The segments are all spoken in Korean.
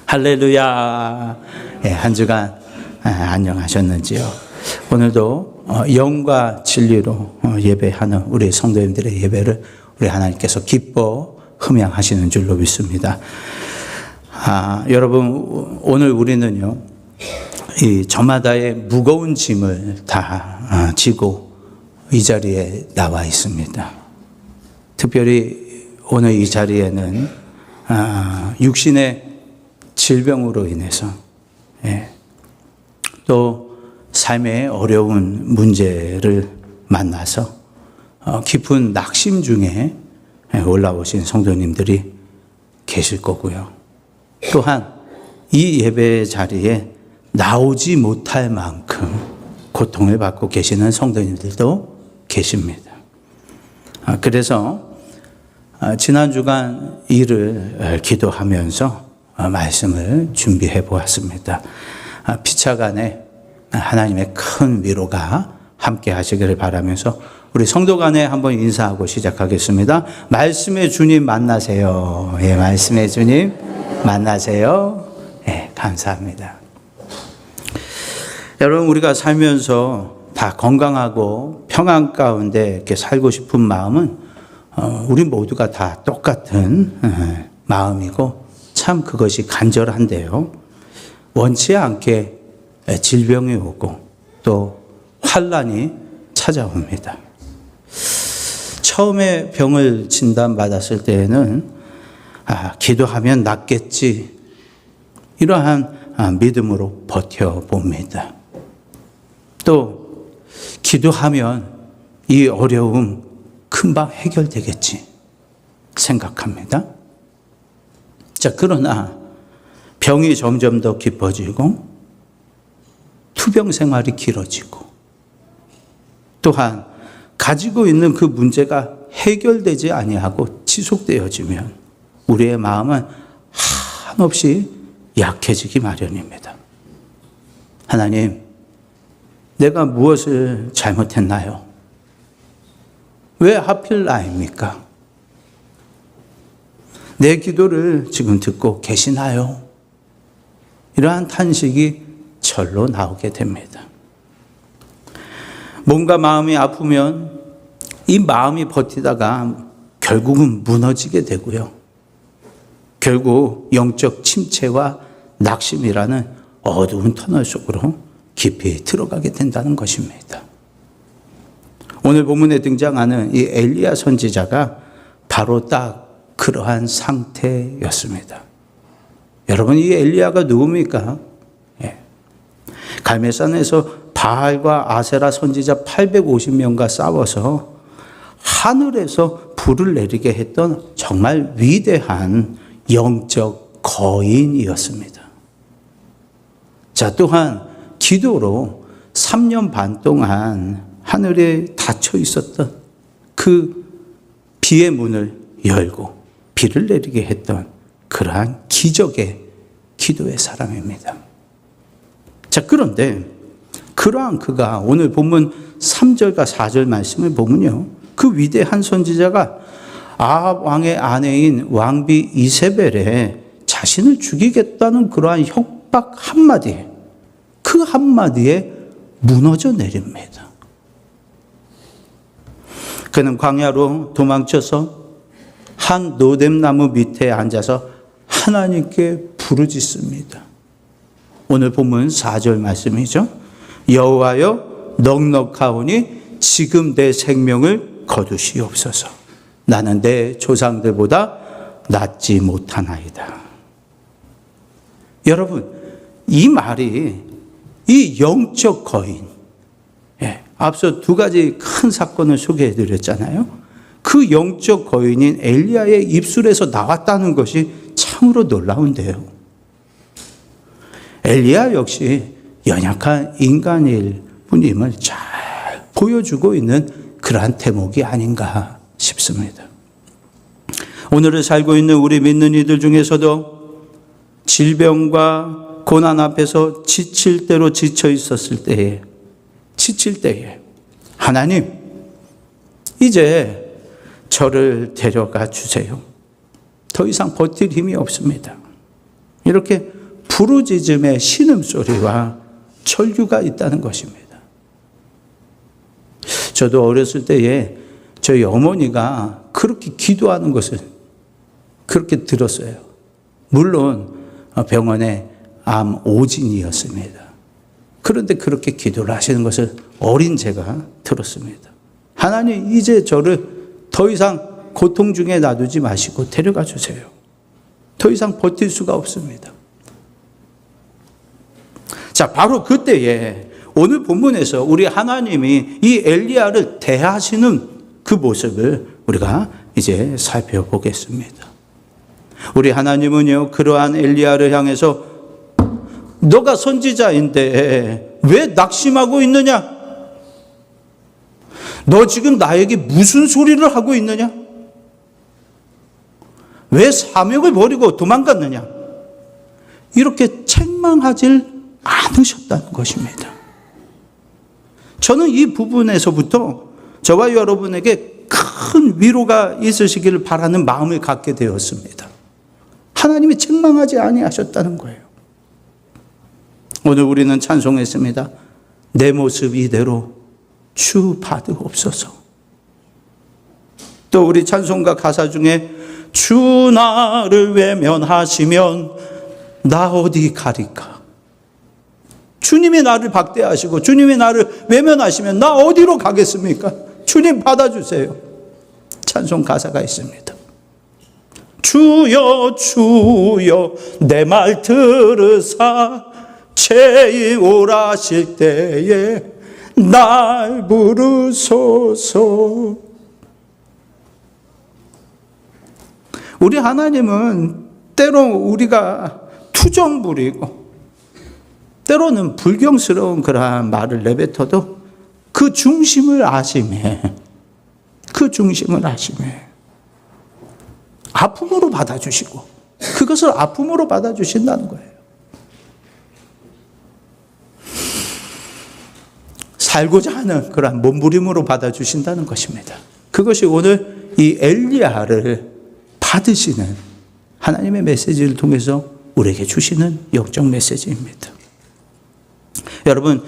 할렐루야. 예, 한 주간 안녕하셨는지요? 오늘도 영과 진리로 예배하는 우리 성도님들의 예배를 우리 하나님께서 기뻐 흠양하시는 줄로 믿습니다. 여러분, 오늘 우리는요, 이 저마다의 무거운 짐을 다 지고 이 자리에 나와 있습니다. 특별히 오늘 이 자리에는 육신의 질병으로 인해서 또 삶의 어려운 문제를 만나서 깊은 낙심 중에 올라오신 성도님들이 계실 거고요. 또한 이 예배 자리에 나오지 못할 만큼 고통을 받고 계시는 성도님들도 계십니다. 그래서 지난 주간 일을 기도하면서 말씀을 준비해 보았습니다. 피차간에 하나님의 큰 위로가 함께 하시기를 바라면서 우리 성도 간에 한번 인사하고 시작하겠습니다. 말씀의 주님 만나세요. 예, 말씀의 주님 만나세요. 예, 감사합니다. 여러분, 우리가 살면서 다 건강하고 평안 가운데 이렇게 살고 싶은 마음은 우리 모두가 다 똑같은 마음이고 참 그것이 간절한데요. 원치 않게 질병이 오고 또 환난이 찾아옵니다. 처음에 병을 진단받았을 때에는 기도하면 낫겠지, 이러한 믿음으로 버텨봅니다. 또 기도하면 이 어려움 금방 해결되겠지 생각합니다. 자, 그러나 병이 점점 더 깊어지고 투병 생활이 길어지고 또한 가지고 있는 그 문제가 해결되지 아니하고 지속되어지면 우리의 마음은 한없이 약해지기 마련입니다. 하나님, 내가 무엇을 잘못했나요? 왜 하필 나입니까? 내 기도를 지금 듣고 계시나요? 이러한 탄식이 절로 나오게 됩니다. 뭔가 마음이 아프면 이 마음이 버티다가 결국은 무너지게 되고요. 결국 영적 침체와 낙심이라는 어두운 터널 속으로 깊이 들어가게 된다는 것입니다. 오늘 본문에 등장하는 이 엘리야 선지자가 바로 딱 그러한 상태였습니다. 여러분, 이 엘리야가 누굽니까? 갈멜산에서 바알과 아세라 선지자 850명과 싸워서 하늘에서 불을 내리게 했던 정말 위대한 영적 거인이었습니다. 자, 또한 기도로 3년 반 동안 하늘에 닫혀 있었던 그 비의 문을 열고 비를 내리게 했던 그러한 기적의 기도의 사람입니다. 자, 그런데 그러한 그가 오늘 본문 3절과 4절 말씀을 보면요, 그 위대한 선지자가 아합 왕의 아내인 왕비 이세벨에 자신을 죽이겠다는 그러한 협박 한마디, 그 한마디에 무너져 내립니다. 그는 광야로 도망쳐서 한 노뎀나무 밑에 앉아서 하나님께 부르짖습니다. 오늘 본문 4절 말씀이죠. 여호와여, 넉넉하오니 지금 내 생명을 거두시옵소서. 나는 내 조상들보다 낫지 못하나이다. 여러분, 이 말이 이 영적 거인, 앞서 두 가지 큰 사건을 소개해 드렸잖아요. 그 영적 거인인 엘리야의 입술에서 나왔다는 것이 참으로 놀라운데요. 엘리야 역시 연약한 인간일 뿐임을 잘 보여주고 있는 그러한 대목이 아닌가 싶습니다. 오늘을 살고 있는 우리 믿는 이들 중에서도 질병과 고난 앞에서 지칠 대로 지쳐 있었을 때에, 지칠 때에 하나님, 이제 저를 데려가 주세요. 더 이상 버틸 힘이 없습니다. 이렇게 부르짖음의 신음소리와 절규가 있다는 것입니다. 저도 어렸을 때에 저희 어머니가 그렇게 기도하는 것을 그렇게 들었어요. 물론 병원에 암 오진이었습니다. 그런데 그렇게 기도를 하시는 것을 어린 제가 들었습니다. 하나님, 이제 저를 더 이상 고통 중에 놔두지 마시고 데려가 주세요. 더 이상 버틸 수가 없습니다. 자, 바로 그때에 오늘 본문에서 우리 하나님이 이 엘리야를 대하시는 그 모습을 우리가 이제 살펴보겠습니다. 우리 하나님은요, 그러한 엘리야를 향해서 너가 선지자인데 왜 낙심하고 있느냐? 너 지금 나에게 무슨 소리를 하고 있느냐? 왜 사명을 버리고 도망갔느냐? 이렇게 책망하질 않으셨다는 것입니다. 저는 이 부분에서부터 저와 여러분에게 큰 위로가 있으시기를 바라는 마음을 갖게 되었습니다. 하나님이 책망하지 아니하셨다는 거예요. 오늘 우리는 찬송했습니다. 내 모습 이대로 주 받으옵소서. 또 우리 찬송가 가사 중에 주 나를 외면하시면 나 어디 가리까? 주님이 나를 박대하시고 주님이 나를 외면하시면 나 어디로 가겠습니까? 주님 받아주세요. 찬송 가사가 있습니다. 주여 주여 내 말 들으사 죄의 오라실 때에 날 부르소서. 우리 하나님은 때로 우리가 투정 부리고 때로는 불경스러운 그러한 말을 내뱉어도 그 중심을 아심에 아픔으로 받아주시고 그것을 아픔으로 받아주신다는 거예요. 살고자 하는 그러한 몸부림으로 받아주신다는 것입니다. 그것이 오늘 이 엘리야를 받으시는 하나님의 메시지를 통해서 우리에게 주시는 영적 메시지입니다. 여러분,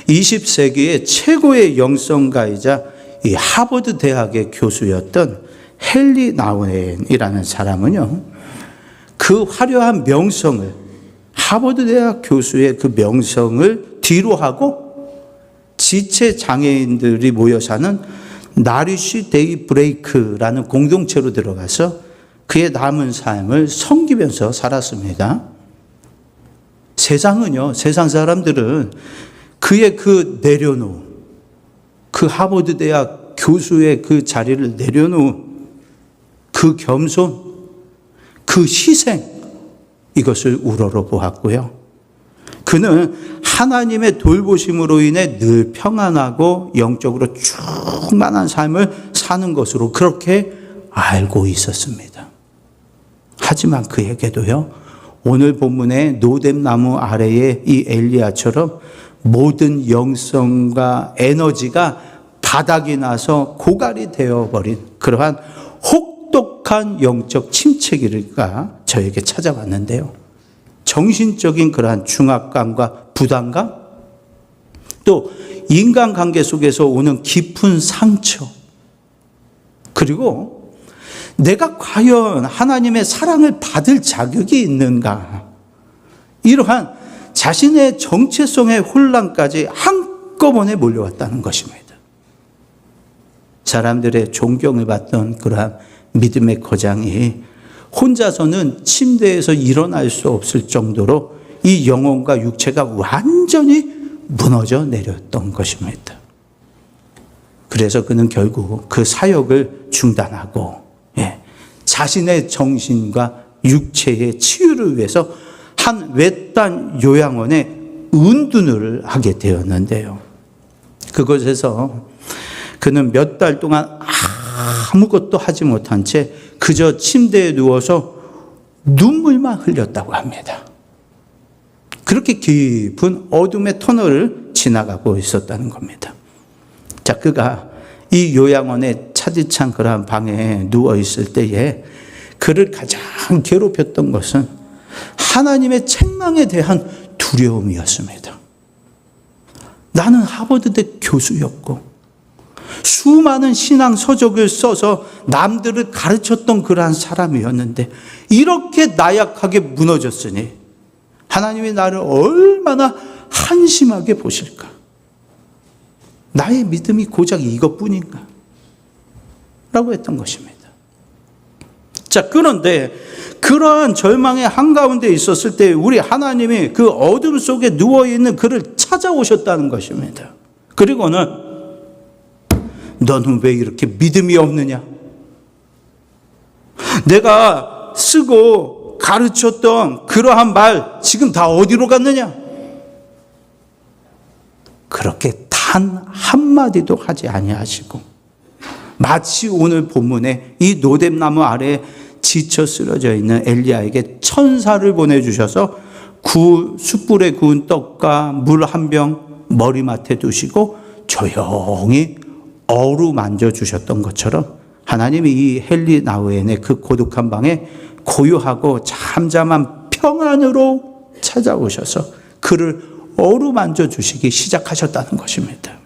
20세기의 최고의 영성가이자 이 하버드 대학의 교수였던 헨리 나우엔이라는 사람은요, 그 화려한 명성을, 하버드 대학 교수의 그 명성을 뒤로 하고 지체 장애인들이 모여 사는 나리쉬 데이 브레이크라는 공동체로 들어가서 그의 남은 삶을 섬기면서 살았습니다. 세상 사람들은 그의 그 내려놓은, 그 하버드 대학 교수의 그 자리를 내려놓은 그 겸손, 그 희생, 이것을 우러러 보았고요. 그는 하나님의 돌보심으로 인해 늘 평안하고 영적으로 충만한 삶을 사는 것으로 그렇게 알고 있었습니다. 하지만 그에게도요, 오늘 본문의 노뎀나무 아래의 이 엘리야처럼 모든 영성과 에너지가 바닥이 나서 고갈이 되어버린 그러한 혹독한 영적 침체기가 저에게 찾아왔는데요. 정신적인 그러한 중압감과 부담감, 또 인간관계 속에서 오는 깊은 상처, 그리고 내가 과연 하나님의 사랑을 받을 자격이 있는가, 이러한 자신의 정체성의 혼란까지 한꺼번에 몰려왔다는 것입니다. 사람들의 존경을 받던 그러한 믿음의 거장이 혼자서는 침대에서 일어날 수 없을 정도로 이 영혼과 육체가 완전히 무너져 내렸던 것입니다. 그래서 그는 결국 그 사역을 중단하고 자신의 정신과 육체의 치유를 위해서 한 외딴 요양원에 은둔을 하게 되었는데요. 그곳에서 그는 몇 달 동안 아무것도 하지 못한 채 그저 침대에 누워서 눈물만 흘렸다고 합니다. 그렇게 깊은 어둠의 터널을 지나가고 있었다는 겁니다. 자, 그가 이 요양원의 차디찬 그러한 방에 누워 있을 때에 그를 가장 괴롭혔던 것은 하나님의 책망에 대한 두려움이었습니다. 나는 하버드대 교수였고 수많은 신앙 서적을 써서 남들을 가르쳤던 그러한 사람이었는데 이렇게 나약하게 무너졌으니 하나님이 나를 얼마나 한심하게 보실까? 나의 믿음이 고작 이것뿐인가? 라고 했던 것입니다. 자, 그런데 그러한 절망의 한가운데 있었을 때 우리 하나님이 그 어둠 속에 누워있는 그를 찾아오셨다는 것입니다. 그리고는 너는 왜 이렇게 믿음이 없느냐? 내가 쓰고 가르쳤던 그러한 말 지금 다 어디로 갔느냐? 그렇게 단 한마디도 하지 아니하시고 마치 오늘 본문에 이 노뎀나무 아래에 지쳐 쓰러져 있는 엘리야에게 천사를 보내주셔서 숯불에 구운 떡과 물 한 병 머리맡에 두시고 조용히 어루만져 주셨던 것처럼 하나님이 이 헨리 나우엔의 그 고독한 방에 고요하고 잠잠한 평안으로 찾아오셔서 그를 어루만져 주시기 시작하셨다는 것입니다.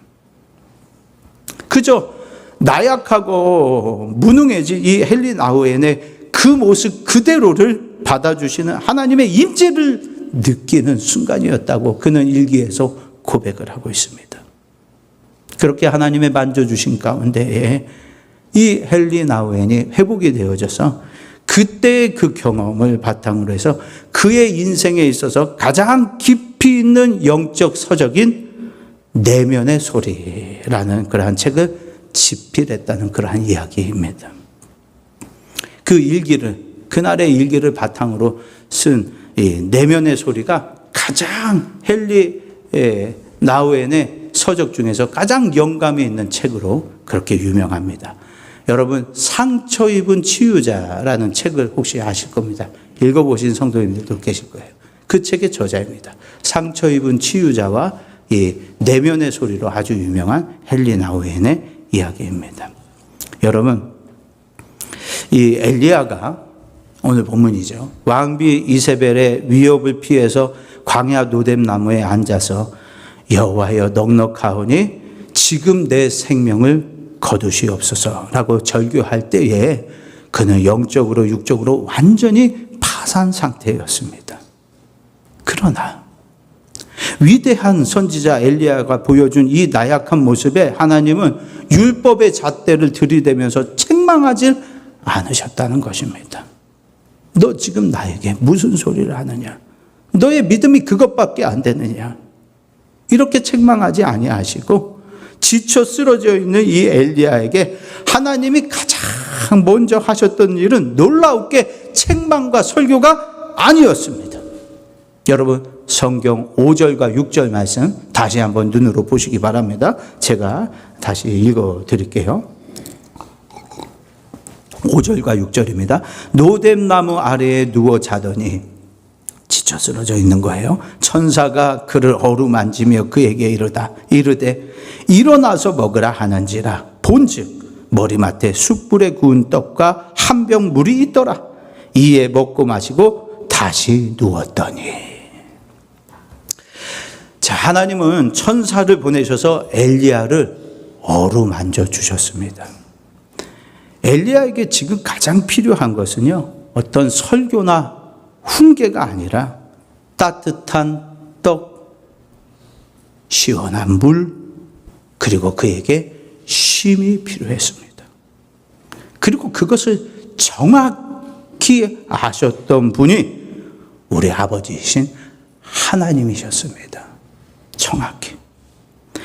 그저 나약하고 무능해진 이 헨리 나우엔의 그 모습 그대로를 받아주시는 하나님의 임재를 느끼는 순간이었다고 그는 일기에서 고백을 하고 있습니다. 그렇게 하나님의 만져주신 가운데에 이 헨리 나우엔이 회복이 되어져서 그때의 그 경험을 바탕으로 해서 그의 인생에 있어서 가장 깊이 있는 영적 서적인 내면의 소리라는 그러한 책을 집필했다는 그러한 이야기입니다. 그 일기를, 그날의 일기를 바탕으로 쓴 이 내면의 소리가 가장 헨리 나우엔의 서적 중에서 가장 영감이 있는 책으로 그렇게 유명합니다. 여러분, 상처 입은 치유자라는 책을 혹시 아실 겁니다. 읽어보신 성도님들도 계실 거예요. 그 책의 저자입니다. 상처 입은 치유자와 이 내면의 소리로 아주 유명한 헨리 나우엔의 이야기입니다. 여러분, 이 엘리야가 오늘 본문이죠. 왕비 이세벨의 위협을 피해서 광야 노뎀나무에 앉아서 여호와여 넉넉하오니 지금 내 생명을 거두시옵소서라고 절규할 때에 그는 영적으로 육적으로 완전히 파산 상태였습니다. 그러나 위대한 선지자 엘리야가 보여준 이 나약한 모습에 하나님은 율법의 잣대를 들이대면서 책망하지 않으셨다는 것입니다. 너 지금 나에게 무슨 소리를 하느냐? 너의 믿음이 그것밖에 안 되느냐? 이렇게 책망하지 아니하시고 지쳐 쓰러져 있는 이 엘리야에게 하나님이 가장 먼저 하셨던 일은 놀라웠게 책망과 설교가 아니었습니다. 여러분, 성경 5절과 6절 말씀 다시 한번 눈으로 보시기 바랍니다. 제가 다시 읽어 드릴게요. 5절과 6절입니다. 노뎀나무 아래에 누워 자더니 지쳐 쓰러져 있는 거예요. 천사가 그를 어루만지며 그에게 이르되 일어나서 먹으라 하는지라. 본즉 머리맡에 숯불에 구운 떡과 한 병 물이 있더라. 이에 먹고 마시고 다시 누웠더니. 자, 하나님은 천사를 보내셔서 엘리야를 어루만져 주셨습니다. 엘리야에게 지금 가장 필요한 것은요, 어떤 설교나 훈계가 아니라 따뜻한 떡, 시원한 물, 그리고 그에게 쉼이 필요했습니다. 그리고 그것을 정확히 아셨던 분이 우리 아버지이신 하나님이셨습니다. 정확히.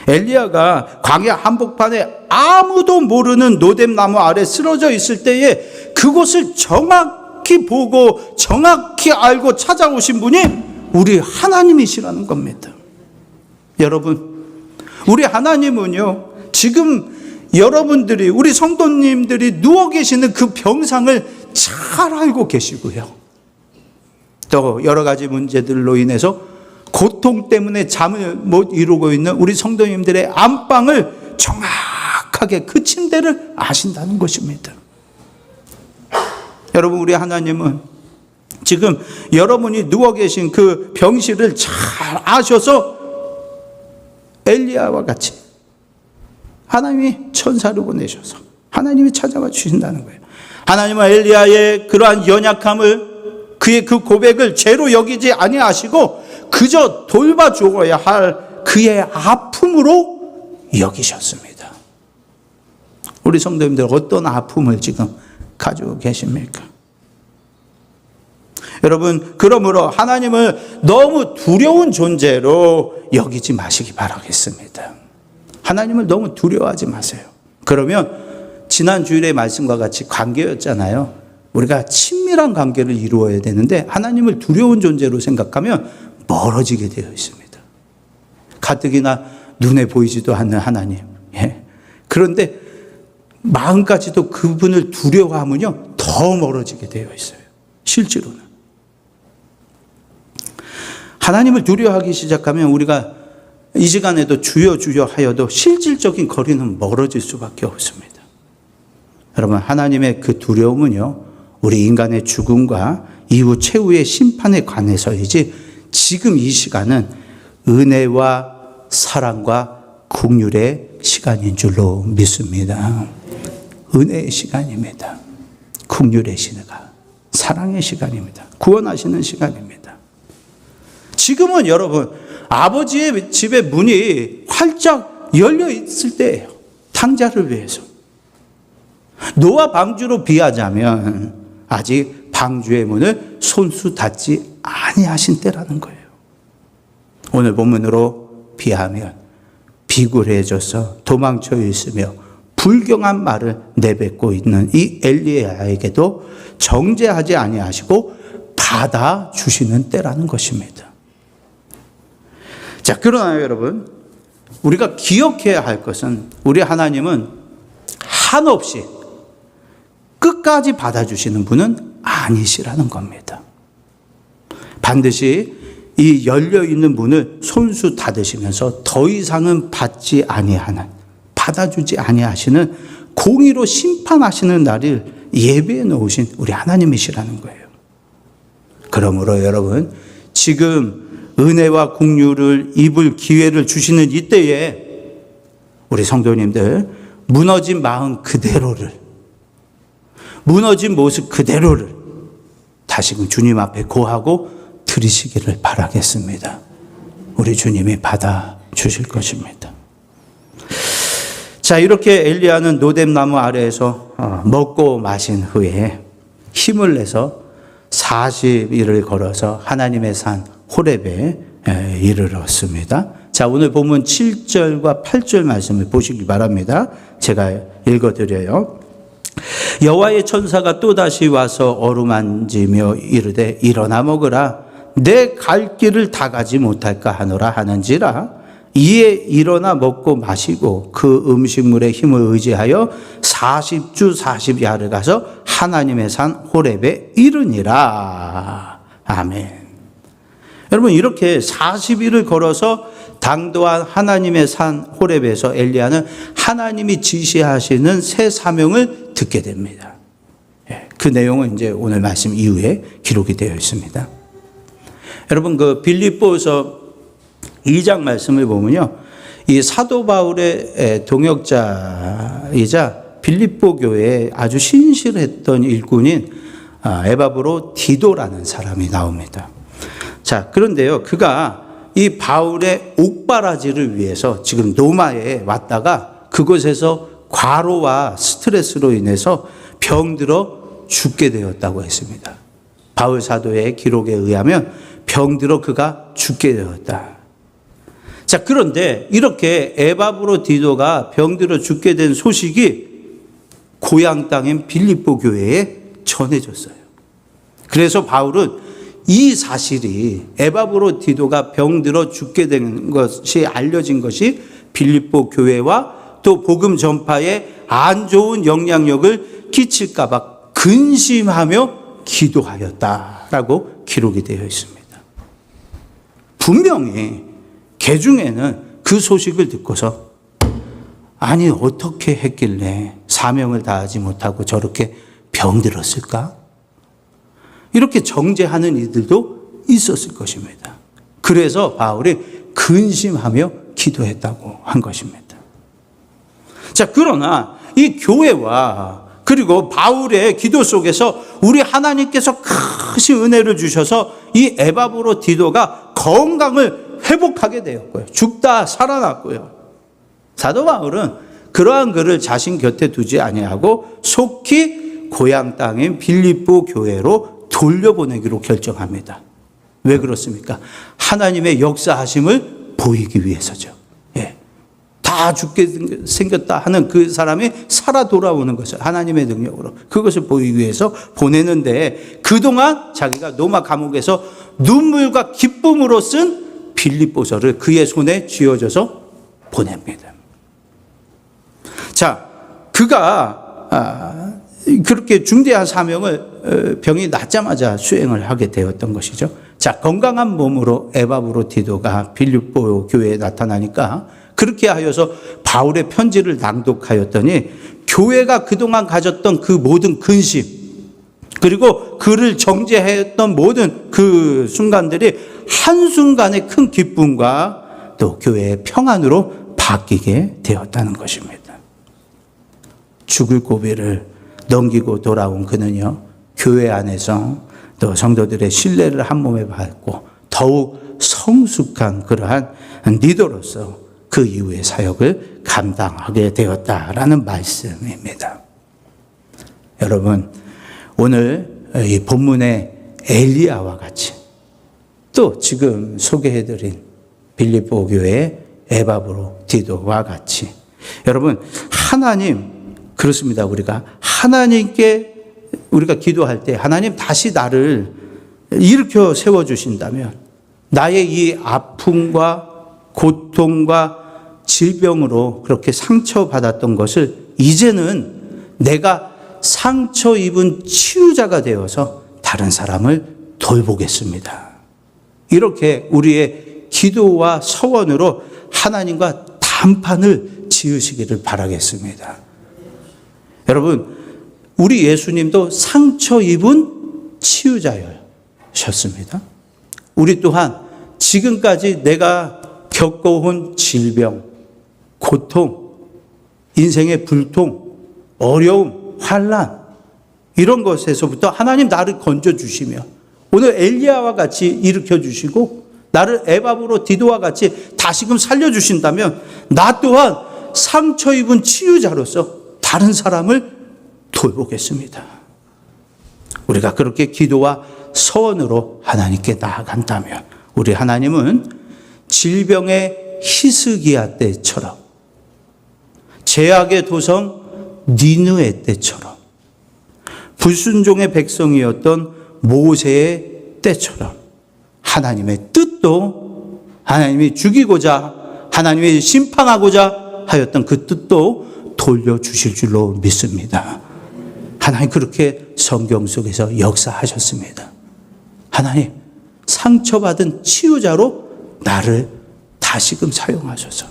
엘리야가 광야 한복판에 아무도 모르는 노뎀나무 아래 쓰러져 있을 때에 그곳을 정확히 보고 정확히 알고 찾아오신 분이 우리 하나님이시라는 겁니다. 여러분, 우리 하나님은요, 지금 여러분들이, 우리 성도님들이 누워 계시는 그 병상을 잘 알고 계시고요. 또 여러 가지 문제들로 인해서 고통 때문에 잠을 못 이루고 있는 우리 성도님들의 안방을 정확하게 그 침대를 아신다는 것입니다. 여러분, 우리 하나님은 지금 여러분이 누워 계신 그 병실을 잘 아셔서 엘리야와 같이 하나님이 천사를 보내셔서 하나님이 찾아와 주신다는 거예요. 하나님은 엘리야의 그러한 연약함을, 그의 그 고백을 죄로 여기지 아니하시고 그저 돌봐주어야 할 그의 아픔으로 여기셨습니다. 우리 성도님들 어떤 아픔을 지금 가지고 계십니까? 여러분, 그러므로 하나님을 너무 두려운 존재로 여기지 마시기 바라겠습니다. 하나님을 너무 두려워하지 마세요. 그러면 지난 주일의 말씀과 같이 관계였잖아요. 우리가 친밀한 관계를 이루어야 되는데 하나님을 두려운 존재로 생각하면 멀어지게 되어 있습니다. 가뜩이나 눈에 보이지도 않는 하나님. 그런데 마음까지도 그분을 두려워하면요 더 멀어지게 되어 있어요. 실제로는. 하나님을 두려워하기 시작하면 우리가 이 시간에도 주여 주여 하여도 실질적인 거리는 멀어질 수밖에 없습니다. 여러분, 하나님의 그 두려움은요, 우리 인간의 죽음과 이후 최후의 심판에 관해서이지 지금 이 시간은 은혜와 사랑과 긍휼의 시간인 줄로 믿습니다. 은혜의 시간입니다. 긍휼의 시간, 사랑의 시간입니다. 구원하시는 시간입니다. 지금은 여러분, 아버지의 집의 문이 활짝 열려 있을 때예요. 탕자를 위해서. 노아 방주로 비하자면 아직 방주의 문을 손수 닫지 아니하신 때라는 거예요. 오늘 본문으로 비하면 비굴해져서 도망쳐 있으며 불경한 말을 내뱉고 있는 이 엘리야에게도 정죄하지 아니하시고 받아주시는 때라는 것입니다. 자, 그러나 여러분, 우리가 기억해야 할 것은 우리 하나님은 한없이 끝까지 받아주시는 분은 아니시라는 겁니다. 반드시 이 열려있는 문을 손수 닫으시면서 더 이상은 받지 아니하는, 받아주지 아니하시는, 공의로 심판하시는 날을 예비해 놓으신 우리 하나님이시라는 거예요. 그러므로 여러분, 지금 은혜와 긍휼을 입을 기회를 주시는 이때에 우리 성도님들 무너진 마음 그대로를, 무너진 모습 그대로를 다시금 주님 앞에 고하고 드리시기를 바라겠습니다. 우리 주님이 받아주실 것입니다. 자, 이렇게 엘리야는 노뎀나무 아래에서 먹고 마신 후에 힘을 내서 40일을 걸어서 하나님의 산 호렙에 이르렀습니다. 자, 오늘 본문 7절과 8절 말씀을 보시기 바랍니다. 제가 읽어드려요. 여호와의 천사가 또다시 와서 어루만지며 이르되 일어나 먹으라. 내 갈 길을 다 가지 못할까 하노라 하는지라. 이에 일어나 먹고 마시고 그 음식물의 힘을 의지하여 40주 40야를 가서 하나님의 산 호렙에 이르니라. 아멘. 여러분, 이렇게 40일을 걸어서 당도한 하나님의 산 호렙에서 엘리야는 하나님이 지시하시는 새 사명을 듣게 됩니다. 그 내용은 이제 오늘 말씀 이후에 기록이 되어 있습니다. 여러분, 그 빌립보서 2장 말씀을 보면요, 이 사도 바울의 동역자이자 빌립보 교회에 아주 신실했던 일꾼인 에바브로 디도라는 사람이 나옵니다. 자, 그런데요, 그가 이 바울의 옥바라지를 위해서 지금 로마에 왔다가 그곳에서 과로와 스트레스로 인해서 병들어 죽게 되었다고 했습니다. 바울 사도의 기록에 의하면 병들어 그가 죽게 되었다. 자, 그런데 이렇게 에바브로 디도가 병들어 죽게 된 소식이 고향 땅인 빌립보 교회에 전해졌어요. 그래서 바울은 이 사실이 에바브로 디도가 병들어 죽게 된 것이 알려진 것이 빌립보 교회와 또 복음 전파에 안 좋은 영향력을 끼칠까 봐 근심하며 기도하였다라고 기록이 되어 있습니다. 분명히 개중에는 그 소식을 듣고서 아니 어떻게 했길래 사명을 다하지 못하고 저렇게 병들었을까? 이렇게 정죄하는 이들도 있었을 것입니다. 그래서 바울이 근심하며 기도했다고 한 것입니다. 자, 그러나 이 교회와 그리고 바울의 기도 속에서 우리 하나님께서 크신 은혜를 주셔서 이 에바브로디도가 건강을 회복하게 되었고요. 죽다 살아났고요. 사도 바울은 그러한 그를 자신 곁에 두지 아니하고 속히 고향 땅인 빌립보 교회로 돌려보내기로 결정합니다. 왜 그렇습니까? 하나님의 역사하심을 보이기 위해서죠. 예. 다 죽게 생겼다 하는 그 사람이 살아 돌아오는 것을 하나님의 능력으로 그것을 보이기 위해서 보내는데 그동안 자기가 로마 감옥에서 눈물과 기쁨으로 쓴 빌립보서를 그의 손에 쥐어져서 보냅니다. 자, 그가 그렇게 중대한 사명을 병이 낫자마자 수행을 하게 되었던 것이죠. 자, 건강한 몸으로 에바브로디도가 빌립보 교회에 나타나니까 그렇게 하여서 바울의 편지를 낭독하였더니 교회가 그동안 가졌던 그 모든 근심 그리고 그를 정죄했던 모든 그 순간들이 한순간의 큰 기쁨과 또 교회의 평안으로 바뀌게 되었다는 것입니다. 죽을 고비를 넘기고 돌아온 그는요, 교회 안에서 또 성도들의 신뢰를 한 몸에 받고 더욱 성숙한 그러한 리더로서 그 이후의 사역을 감당하게 되었다라는 말씀입니다. 여러분, 오늘 이 본문의 엘리야와 같이 또 지금 소개해드린 빌립보 교회의 에바브로디도와 같이 여러분, 하나님 그렇습니다. 우리가 하나님께 우리가 기도할 때 하나님 다시 나를 일으켜 세워주신다면 나의 이 아픔과 고통과 질병으로 그렇게 상처받았던 것을 이제는 내가 상처 입은 치유자가 되어서 다른 사람을 돌보겠습니다. 이렇게 우리의 기도와 서원으로 하나님과 단판을 지으시기를 바라겠습니다. 여러분, 우리 예수님도 상처 입은 치유자였습니다. 우리 또한 지금까지 내가 겪어온 질병, 고통, 인생의 불통, 어려움, 환난 이런 것에서부터 하나님 나를 건져주시며 오늘 엘리야와 같이 일으켜주시고 나를 에바브로디도와 같이 다시금 살려주신다면 나 또한 상처 입은 치유자로서 다른 사람을 돌보겠습니다. 우리가 그렇게 기도와 서원으로 하나님께 나아간다면 우리 하나님은 질병의 히스기야 때처럼 제약의 도성 니느웨 때처럼 불순종의 백성이었던 모세의 때처럼 하나님의 뜻도 하나님이 죽이고자 하나님이 심판하고자 하였던 그 뜻도 돌려주실 줄로 믿습니다. 하나님 그렇게 성경 속에서 역사하셨습니다. 하나님 상처받은 치유자로 나를 다시금 사용하셔서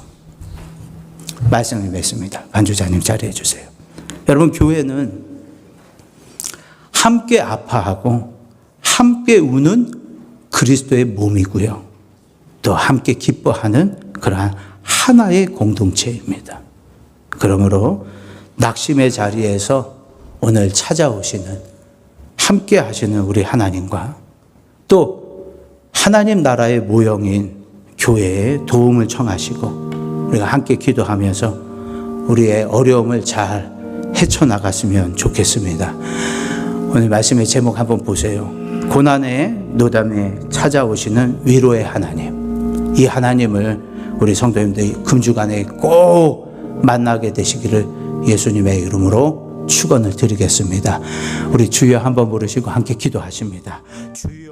말씀을 맺습니다. 반주자님 자리해 주세요. 여러분, 교회는 함께 아파하고 함께 우는 그리스도의 몸이고요. 또 함께 기뻐하는 그러한 하나의 공동체입니다. 그러므로 낙심의 자리에서 오늘 찾아오시는 함께 하시는 우리 하나님과 또 하나님 나라의 모형인 교회에 도움을 청하시고 우리가 함께 기도하면서 우리의 어려움을 잘 헤쳐나갔으면 좋겠습니다. 오늘 말씀의 제목 한번 보세요. 고난의 노담에 찾아오시는 위로의 하나님. 이 하나님을 우리 성도님들이 금주간에 꼭 만나게 되시기를 예수님의 이름으로 축원을 드리겠습니다. 우리 주여 한번 부르시고 함께 기도하십니다. 주여.